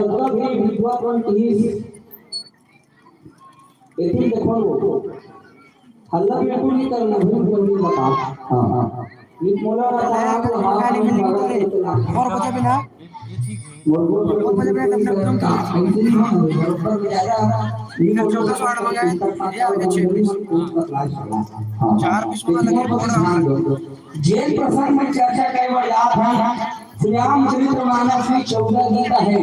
मतलब ही विद्वान is एथी देखो हल्ला बिल्कुल नहीं करना भूल जल्दी बता। हां ये मोला बता आप हाथ में और बचे बिना और बचे बिना तब तक तुम चलो ऐसे नहीं है बराबर ज्यादा ये मोला 1400 मंगाए ये आ गए 6 पीस हां 4 पीस मंगा लगे और ध्यान दो जेल प्रसंग में चर्चा कई बार याद है श्री रामचरितमानस में 14 गीता है।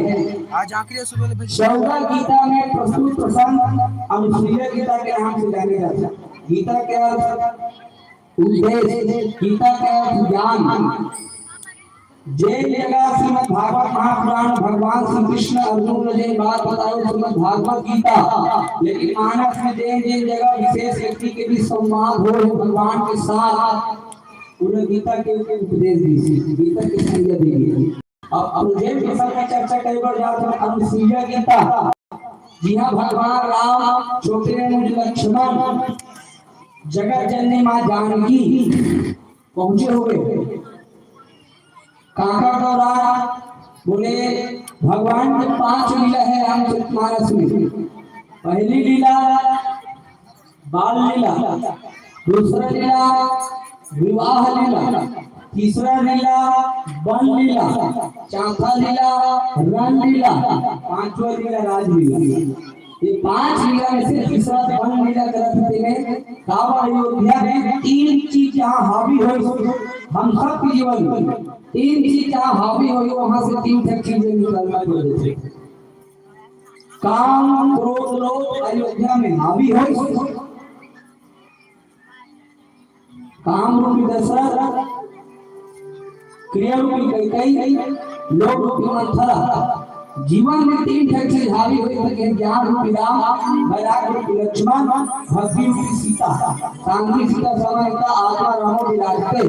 आज आखिरी सुबह भेज 14 गीता में प्रस्तुत प्रसंग अनुसूया गीता के नाम से जाने जाता है। गीता के अर्थ उद्देश्य, गीता के अर्थ ज्ञान। जय जगह श्रीमद् भागवत महापुराण भगवान श्री कृष्ण अर्जुन ने जो बात बताई श्रीमद् भागवत गीता, लेकिन मानस में जय जगह विशेष व्यक्ति के भी संवाद हो भगवान के साथ उन्हें गीता के उपदेश दी, गीता की संज्ञा दी। अब जैन प्रसंग में चर्चा कई बार जाता है अनुसूया गीता। जी हाँ, भगवान राम छोटे लक्ष्मण जगत जननी मां जानकी पहुंचे हुए काका दौरान बोले भगवान के 5 लीला है रामचरितमानस में। पहली लीला बाल लीला, दूसरा लीला विवाह लीला, तीसरा लीला वन लीला, चौथा लीला रण लीला, पांचवा लीला राजलीला। ये 5 लीला में से तीसरा वन लीला ग्रंथ में काबा अयोध्या में 3 चीज जहाँ हावी हो हम सब के जीवन में 3 चीज जहाँ हावी हो वहां से 3 चीजें निकलना पड़े। काम क्रोध लोभ अयोध्या में हावी हो, काम रूपी दशरथ, क्रिया रूपी कैकेयी, लोभ रूपी मंथरा। जीवन में 3 चीज हावी हुई थे, ज्ञान रूपी राम, वैराग रूपी लक्ष्मण, भक्ति रूपी सीता। सांगी सीता समय का आत्मा रामो विराजते,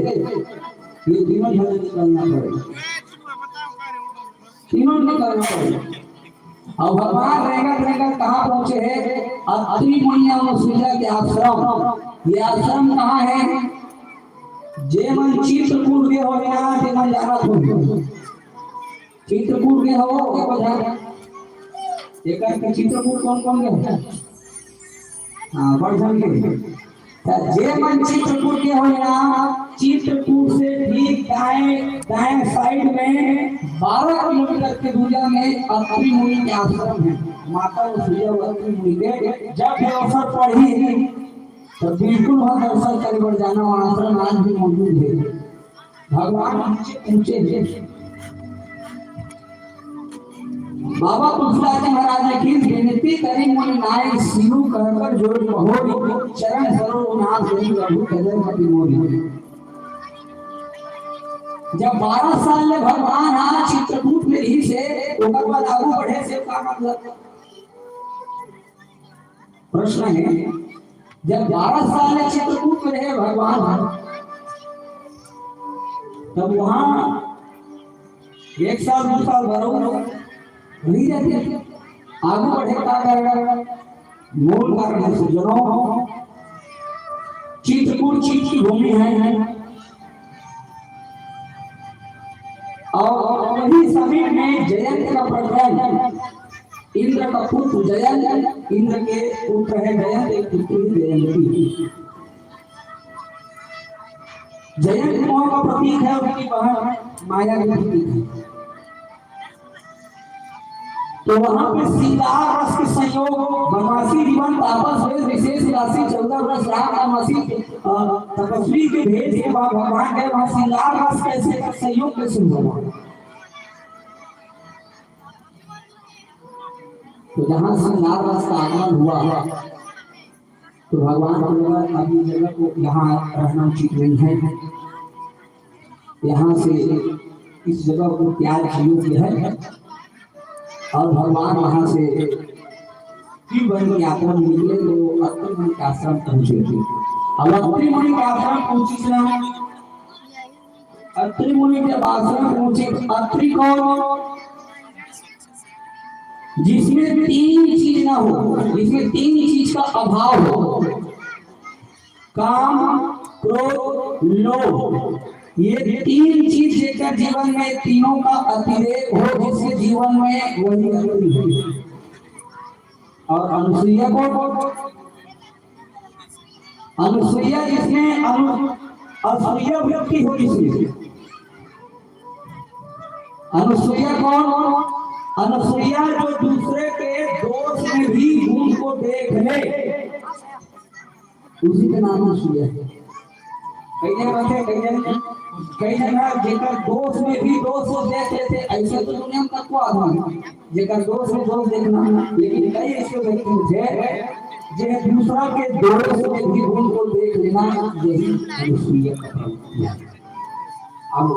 ये तीनों झगड़े निकलना पड़ेगा, तीनों निकलना पड़ेगा। और भगवान रहेगा कहाँ पहुंचे है? अत्रि मुनि अनुसूया के आश्रम। ये आश्रम कहाँ है? जे मन चित्रकूट के हो ना ते मन जाना हो, चित्रकूट के हो एको ध्यान एकर के चित्रकूट कौन के? हां वर्धन के। जे मन चित्रकूट के हो ना, चित्रकूट से ठीक दाएं साइड में 12 किलोमीटर के दूरी में अत्रि मुनि के आश्रम है। माता अनुसूया अत्रि मुनि के जब अवसर पड़ी तो बिल्कुल वहां दर्शन करने बढ़ जाना, वहां आश्रम आज भी मौजूद है। भगवान ऊंचे हैं। बाबा तुलसीदास जी महाराज ने की विनती करी मुनि नाय सिरु कर जोड़ बहोरी, चरण सरोज नाथ गई प्रभु कदर मति मोरी। जब 12 साल में भगवान आ चित्रकूट में ही से ओकर बाद आगू बढ़े से का मतलब? प्रश्न है, जब 12 साल में चित्रकूट में रहे भगवान, तब वहां 1 साल 2 साल भरो नहीं रहते, आगे बढ़े का कारण मूल कारण है सुजनों। चित्रकूट चीज की भूमि है और वही समीप में जयंत का प्रकरण, इंद्र का पुत्र जयंत, इंद्र के पुत्र है जयंत, एक पुत्री जयंती। जयंत मोह का प्रतीक है, उनकी बहन माया का प्रतीक है। तो वहां पे श्रृंगार रस के संयोग बनवासी जीवन तापस हुए विशेष राशि 14 वर्ष राम बनवासी तपस्वी के भेद के बाद भगवान के वहां श्रृंगार रस कैसे संयोग कैसे हुआ? तो जहां श्रृंगार रस का आगमन हुआ तो भगवान को अभी जगह को यहाँ रहना उचित नहीं है, यहाँ से इस जगह को त्याग योग्य है। और भगवान वहां से वन के आश्रम निकले तो अत्रि मुनि के आश्रम पहुंचे थे। अब अत्रि मुनि के आश्रम पहुंचे, अत्रि मुनि के आश्रम पहुंचे। अत्रि को जिसमें 3 चीज ना हो, जिसमें 3 चीज का अभाव हो, काम क्रोध लोभ, ये तीन चीज जेकर जीवन में तीनों का अतिरेक हो जिसके जीवन में वही अति है। और अनुसूया जिसमें असूया व्यक्ति हो जिसमें अनुसूया कौन? अनुसूया जो दूसरे के दोष में भी गुण को देख ले, उसी का नाम अनुसूया है। कई जगह जेकर दोष में भी दोष को देख लेते, ऐसे तो दुनिया में तक आदमी जेकर दोष में दोष देखना, लेकिन कई ऐसे व्यक्ति मुझे जे दूसरा के दोष में भी गुण को देख लेना, यही अनुसूया है। अब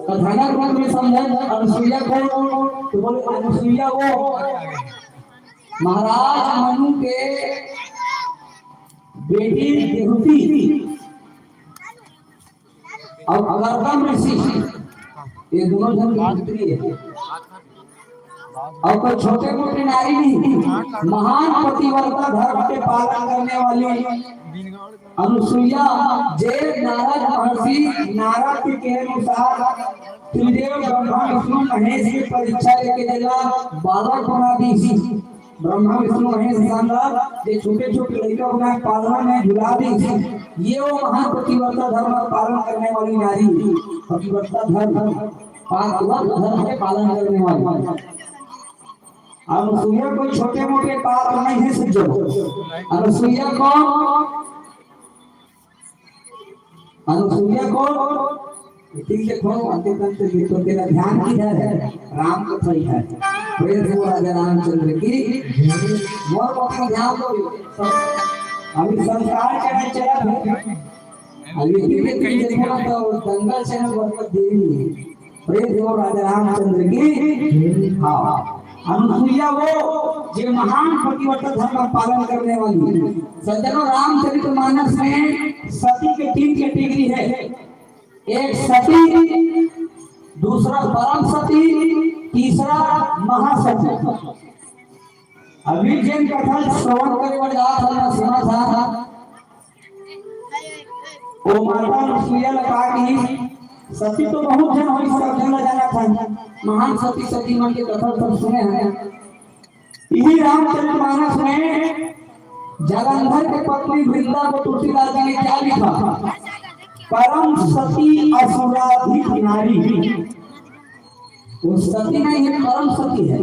कथानक रूप में समझे अनुसूया को, तो बोले अनुसूया वो महाराज मनु के बेटी देवती और गौतम ऋषि, ये दोनों जन पुत्री है। और कोई छोटे मोटे नारी नहीं, महान पतिव्रता धर्म के पालन करने वाली अनुसूया जे नारद महर्षि नारद के अनुसार त्रिदेव ब्रह्मा विष्णु महेश की परीक्षा लेके देला बालक बना दी। ब्रह्मा विष्णु महेश शानदार ये छोटे छोटे लड़का बना पालना में झुला दी। ये वो महान पतिव्रता धर्म का पालन करने वाली नारी, पतिव्रता धर्म के पालन करने वाली अनुसूया कोई छोटे मोटे पाप नहीं है समझो। अनुसूया को ठीक देखो आते तक देखो तेरा ध्यान किधर है? राम को सही है। प्रेम हो राजा रामचंद्र की मोर को ध्यान दो। अभी संसार चला चला है, अभी देखो तो दंगल से न बरकत देवी। प्रेम हो राजा रामचंद्र की। हाँ अनुसूया वो जो महान पतिव्रता धर्म का पालन करने वाली। सज्जनों रामचरितमानस में सती के 3 कैटेगरी है, एक सती, दूसरा परम सती, तीसरा महासती। अभी जिन कथा श्रवण करे वाला सुना था वो माता अनुसूया लगा की सती तो बहुत जन हुई, सब जन जाना था। महान सती सती मन के कथा सब सुने हैं। यही रामचरितमानस में जालंधर के पत्नी वृंदा को तुलसीदास जी ने क्या लिखा? परम सती असुराधिक नारी। वो सती नहीं है, परम सती है।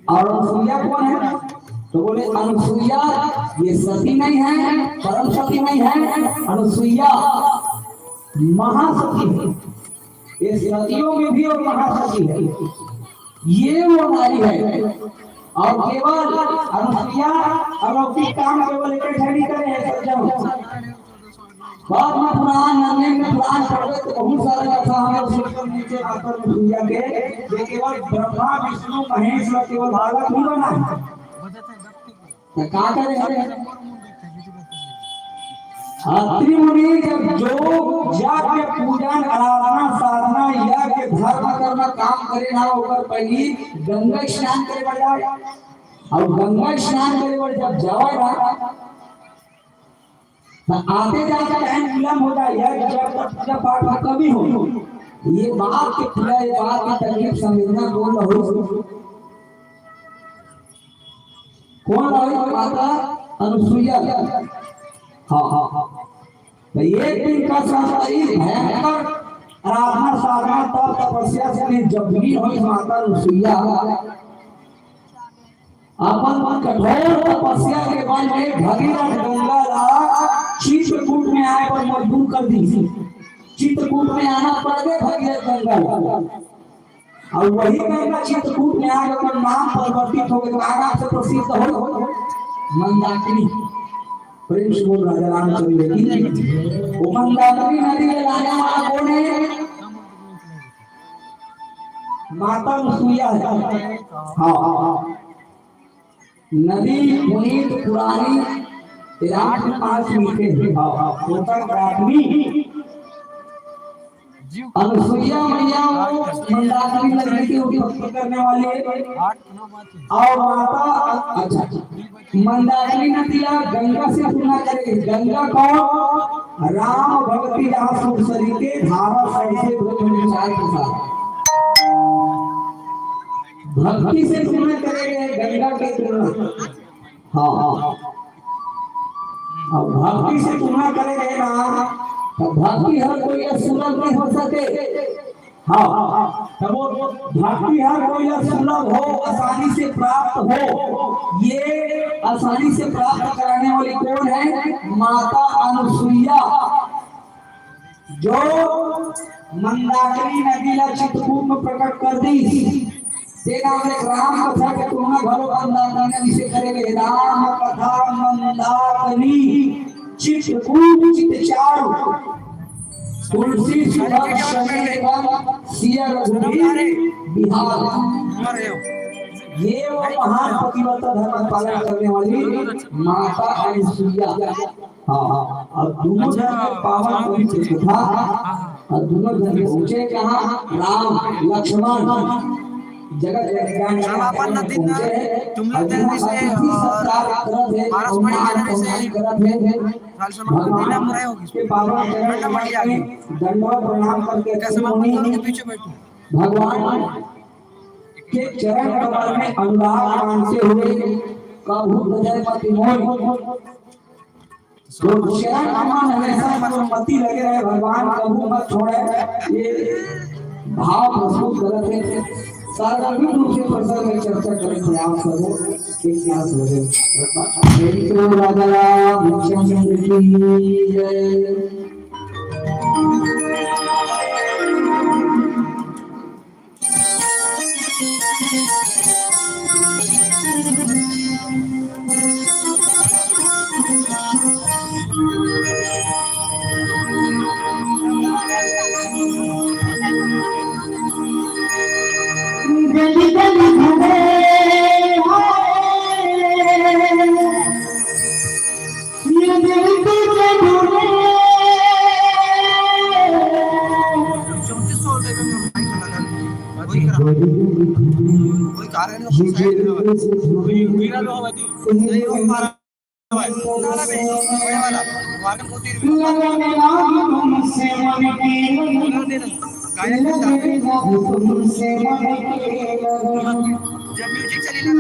और अनुसूया कौन है? तो बोले अनुसूया ये सती नहीं है, परम सती नहीं है, अनुसूया महासती है। ये सतियों में भी और महासती है। ये वो नारी है। और केवल अनुसूया अलौकिक काम केवल एक ठहरी करे है सज्जनों। बाद में पुराण नन्हे में पुराण पढ़े तो बहुत सारे कथा हमें सुनकर नीचे आकर अनुसूया के ये केवल ब्रह्मा विष्णु महेश का केवल बालक नहीं बना है। तो क्या करें? अत्रि मुनि जब जो जाके पूजन आराधना साधना यज्ञ धर्म कर्म काम करे ना होकर पहली गंगा स्नान करे बढ़ जाए। और गंगा स्नान करे बढ़ जब जाएगा तो आते जाकर टाइम विलम्ब हो जाए। यज्ञ जब तक पूजा पाठ में कमी हो, ये बात के पूरा ये बात की तकलीफ संवेदना कौन रहो? माता अनुसूया। हाँ तो एक दिन का संसारी भयंकर आराधना साधना तप तपस्या से जब भी हुई माता अनुसूया अपन कठोर तपस्या के बाद में भगीरथ गंगा चित्रकूट में आए पर मजबूर कर दी। चित्रकूट में आना पड़ गए भगीरथ गंगा। और वही गंगा चित्रकूट में आकर नाम परिवर्तित हो गए। आगा से प्रसिद्ध हो मंदाकिनी। प्रेम से बोल राजा रामचंद्र की। वो मंदाकिनी नदी में लाने वाला कौन है? माता अनुसूया है। हाँ नदी पुनीत पुरानी रात के पास मिलते हैं। अनुसूया मैया मंदाकिनी नदी की उत्पत्ति करने वाले और माता अच्छा मंदाकिनी नदी गंगा से तुलना करेगी। गंगा कौन? राम भक्ति जहाँ सुरसरी के धारा से विचार के साथ भक्ति से तुलना करेंगे गंगा के तुलना। हाँ हाँ, अब भक्ति से तुलना करेंगे ना तो भक्ति हर कोई सुलभ नहीं हो सके। हाँ, तब वो भक्ति हर कोई सुलभ हो, आसानी से प्राप्त हो। ये आसानी से प्राप्त कराने वाली कौन है? माता अनुसुईया, जो मंदाकिनी नदी ला चित्रकूट में प्रकट कर दी। तेरा राम कथा के तुलना घरों मंदाकिनी नदी से करेंगे। राम कथा मंदाकिनी चित्रकूट चित्रचार तुलसी बिहार, ये वो महान पतिव्रता धर्म पालन करने वाली माता अनुसुईया। हाँ, और दोनों जन के पावन पवित्र कथा, और दोनों जन पहुंचे कहाँ? राम लक्ष्मण जगत अपन दिन तुम लोग दिन से दंडवत प्रणाम करके पीछे बैठो। भगवान के चरण कमल में अनुराग मानते हुए कबू हृदय मति मोह, तो चरण कमल हमेशा मति लगे रहे, भगवान कबू मत छोड़े। ये भाव प्रस्तुत करते हैं। सार्वजनिक रूप से प्रसंग में चर्चा करने प्रयास करो कि क्या सोचे। राजा रामचंद्र की जय। गली गली घूमे ये दिल तुझे ढूंढे। कोई कारण जब म्यूजिक चली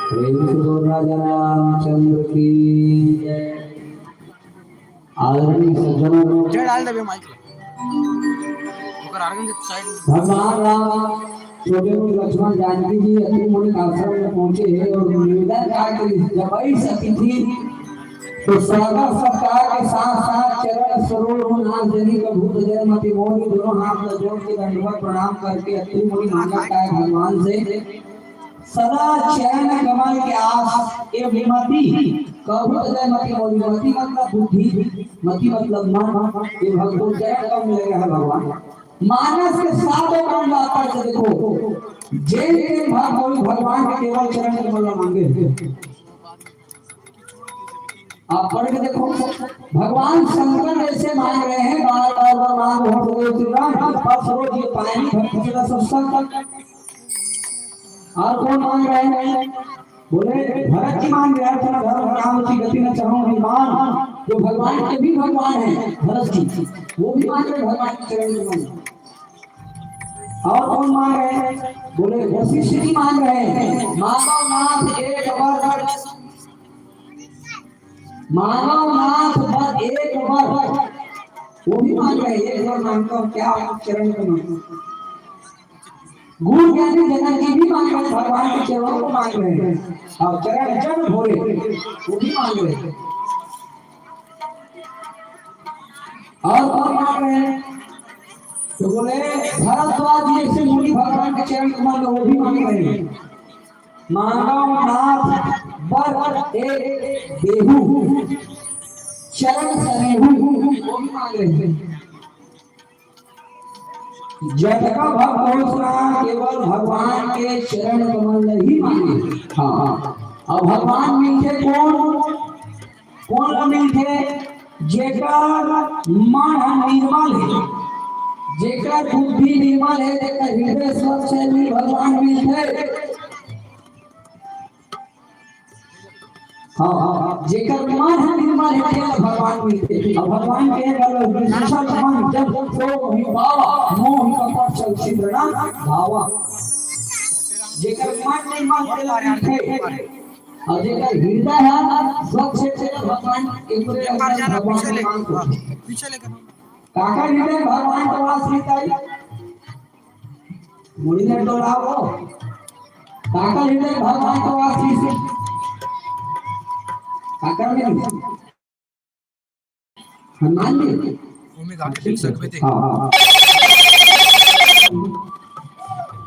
प्रेम से बोल राजा रामचंद्र की जय। आदरणीय सज्जनों, जय डाल दे माइक ओकर आर्गन के साइड भगवान राम छोटे मुनि लक्ष्मण जानकी जी अति मुनि आश्रम में पहुंचे हैं और निवेदन का कि जब ऐसी अतिथि तो स्वागत सत्कार के साथ साथ चरण सरोवर नाथ जनी का भूत जय मति मोहि दोनों हाथ जोड़ के दंडवत प्रणाम करके अति मुनि मांगता है भगवान से सदा चैन कमल के आस ए विमति कभूत जय मति मोहि। मति मतलब बुद्धि, मति मतलब मन, ये भगवान चरण कब मिलेगा है भगवान। मानस के साथ काम आता है। देखो जय भगवान के केवल चरण कमल मांगे। आप पढ़ के देखो भगवान शंकर ऐसे मांग रहे हैं बार बार मांग हो ये पानी भक्ति का सत्संग। और कौन मांग रहे हैं? बोले भरत जी मांग रहे हैं धर्म राम की गति न चाहो हनुमान, जो भगवान के भी भगवान है भरत जी, वो भी मांग रहे भगवान के चरण में। और कौन मांग रहे हैं? बोले वशिष्ठ जी मांग रहे हैं मानव नाथ एक बार, मानव नाथ बस एक बार, वो भी मांग रहे हैं एक बार मांगता हूँ क्या चरण को मांगता। गुरु ज्ञानी जनक जी भी मांग रहे भगवान के चरणों को मांग रहे हैं और चरण जन भोरे वो भी मांग रहे हैं। और मांग रहे हैं तो बोले भरद्वाज जी से मुनि भगवान के चरण को मांग वो भी मांग रहे हैं मानव नाथ बर एक देहु चरण सनेहु वो भी मांग रहे हैं। जब का भक्त केवल भगवान के चरण कमल ही मांगे। हाँ अब भगवान मिलते कौन मिलते? जेकर मन निर्मल है, जेकर बुद्धि निर्मल है, जेकर हृदय स्वच्छ है, भगवान मिलते। हाँ जेकर मन है निर्मल है भगवान मिलते। अब भगवान के विशाल मन जब तो विभावा मोह कपट चल छिद्रना भावा। जेकर मन निर्मल है और जेकर हृदय है स्वच्छ है भगवान के पूरे भगवान पीछे लेकर काका हृदय भगवान के वास रहता है। मुड़ी ने डोलाओ काका हृदय भगवान के वास है। हनुमान जी भूमि घाट के सकते थे। हां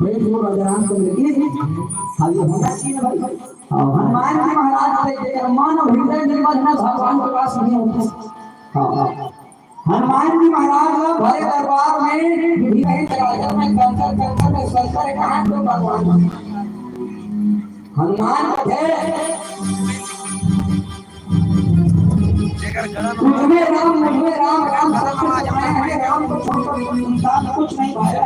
मैं जो राजाराम को मिली खाली होना चाहिए भाई। हनुमान जी महाराज से मानव हृदय निर्मल है भगवान के पास नहीं होता। हनुमान जी महाराज भरे दरबार में विधि नहीं राजा में कर सरकार कहां तो भगवान हनुमान थे मुझे राम राम राम को छोड़कर इंसान कुछ नहीं पाया।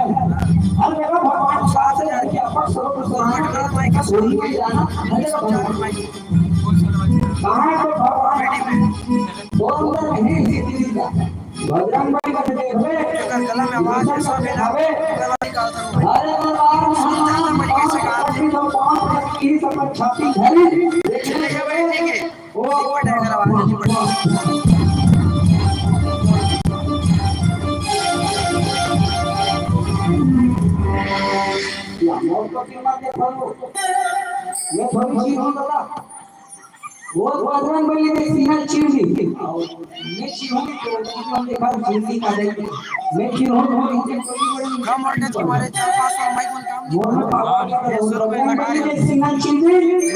हर जगह भगवान साथ है कि अपन स्वरूप समाज का सोई के जाना हर जगह भगवान कहां तो भगवान बोल नहीं बजरंगबली का देखे गला में आवाज है सब आवे अरे दरबार में कैसे गाती तो पांच की सब छाती धरी देखने के वो टाइगर आवाज या मौत को कीमत देखो ये थोड़ी चीज हो दादा वो बजरंगबली ने सीना चीर दी और ये चीज हो तो हम देखा जिंदगी का देख मैं चीज हो इनके कोई बड़ी कम और के मारे 4-5 माइक में काम वो बजरंगबली ने सीना चीर दी।